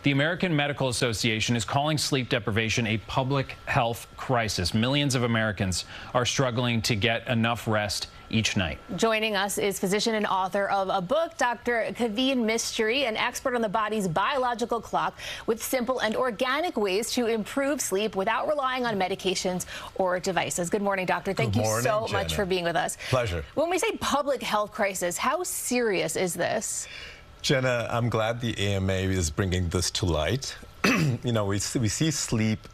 The American Medical Association is calling sleep deprivation a public health crisis. Millions of Americans are struggling to get enough rest each night. Joining us is physician and author of a book, Dr. Kaveen Mistry, an expert on the body's biological clock with simple and organic ways to improve sleep without relying on medications or devices. Good morning, doctor. Thank you so much for being with us. Pleasure. When we say public health crisis, how serious is this? Jenna, I'm glad the AMA is bringing this to light. You know, we see sleep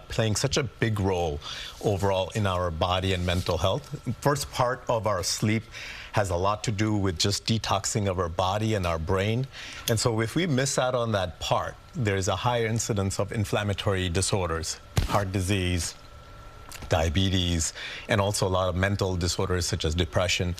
playing such a big role overall in our body and mental health. First part of our sleep has a lot to do with just detoxing of our body and our brain. And so if we miss out on that part, there's a higher incidence of inflammatory disorders, heart disease, diabetes, and also a lot of mental disorders such as depression.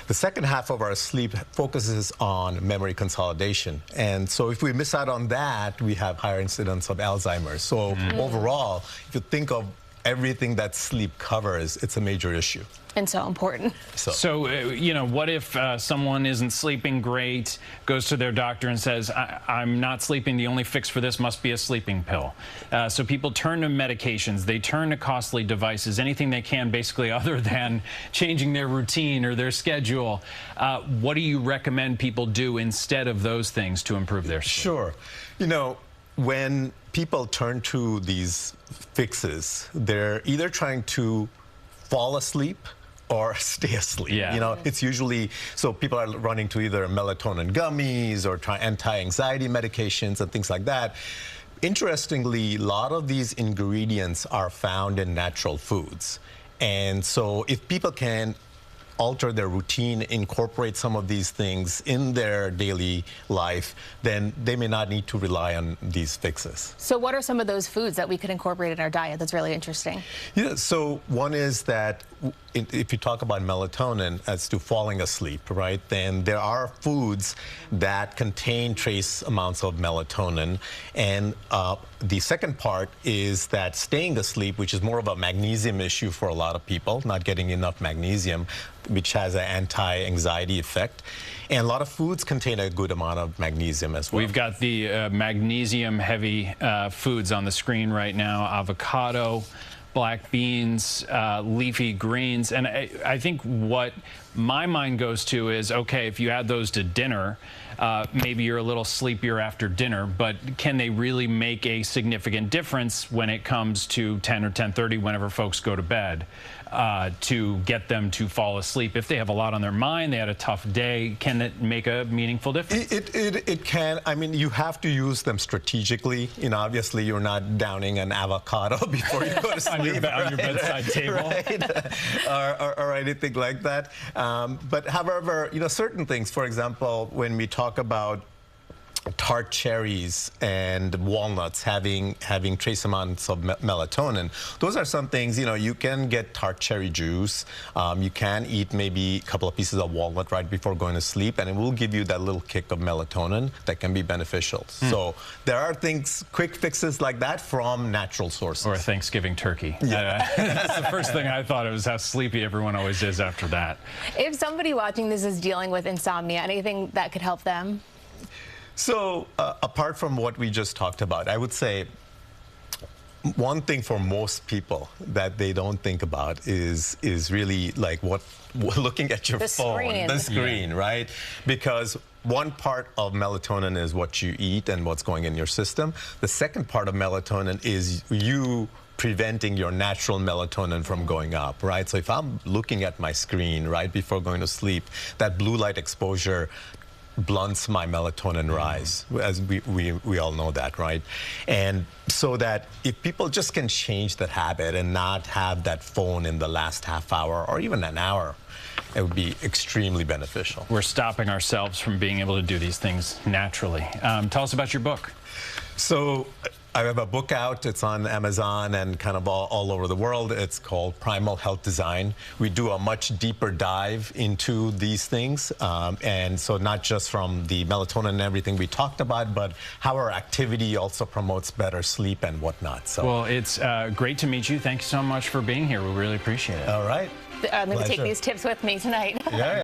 The second half of our sleep focuses on memory consolidation. And so if we miss out on that, we have higher incidence of Alzheimer's. So overall, if you think of everything that sleep covers, it's a major issue. And so important. So you know, what if someone isn't sleeping great, goes to their doctor and says, I'm not sleeping, the only fix for this must be a sleeping pill. So people turn to medications, they turn to costly devices, anything they can basically other than changing their routine or their schedule. What do you recommend people do instead of those things to improve their sleep? Sure. You know, when people turn to these fixes, they're either trying to fall asleep or stay asleep. Yeah. You know, it's usually, so people are running to either melatonin gummies or anti-anxiety medications and things like that. Interestingly, a lot of these ingredients are found in natural foods. And so if people can alter their routine, incorporate some of these things in their daily life, then they may not need to rely on these fixes. So what are some of those foods that we could incorporate in our diet that's really interesting? Yeah, so one is that if you talk about melatonin as to falling asleep, right, then there are foods that contain trace amounts of melatonin. And the second part is that staying asleep, which is more of a magnesium issue for a lot of people, not getting enough magnesium, which has an anti-anxiety effect. And a lot of foods contain a good amount of magnesium as well. We've got the magnesium-heavy foods on the screen right now: avocado, black beans, leafy greens. And I think what my mind goes to is, okay, if you add those to dinner, maybe you're a little sleepier after dinner, but can they really make a significant difference when it comes to 10 or 10:30, whenever folks go to bed, to get them to fall asleep? If they have a lot on their mind, they had a tough day, can it make a meaningful difference? It can. I mean, you have to use them strategically. You know, obviously you're not downing an avocado before you go to sleep. on your bedside table. Right? or anything like that. But however, you know, certain things, for example, when we talk about tart cherries and walnuts having trace amounts of melatonin, those are some things, you know, you can get tart cherry juice. You can eat maybe a couple of pieces of walnut right before going to sleep, and it will give you that little kick of melatonin that can be beneficial. So there are things, quick fixes like that from natural sources. Or a Thanksgiving turkey. Yeah. That's the first thing I thought of, is how sleepy everyone always is after that. If somebody watching this is dealing with insomnia, anything that could help them? So apart from what we just talked about, I would say one thing for most people that they don't think about is really like looking at your phone, the screen, right? Because one part of melatonin is what you eat and what's going in your system. The second part of melatonin is you preventing your natural melatonin from going up, right? So if I'm looking at my screen right before going to sleep, that blue light exposure blunts my melatonin rise, as we all know that, right? And so that if people just can change that habit and not have that phone in the last half hour or even an hour, it would be extremely beneficial. We're stopping ourselves from being able to do these things naturally. Tell us about your book. So I have a book out. It's on Amazon and kind of all over the world. It's called Primal Health Design. We do a much deeper dive into these things. And so not just from the melatonin and everything we talked about, but how our activity also promotes better sleep and whatnot. So, well, it's great to meet you. Thank you so much for being here. We really appreciate it. All right. I'm going to take these tips with me tonight. Yeah.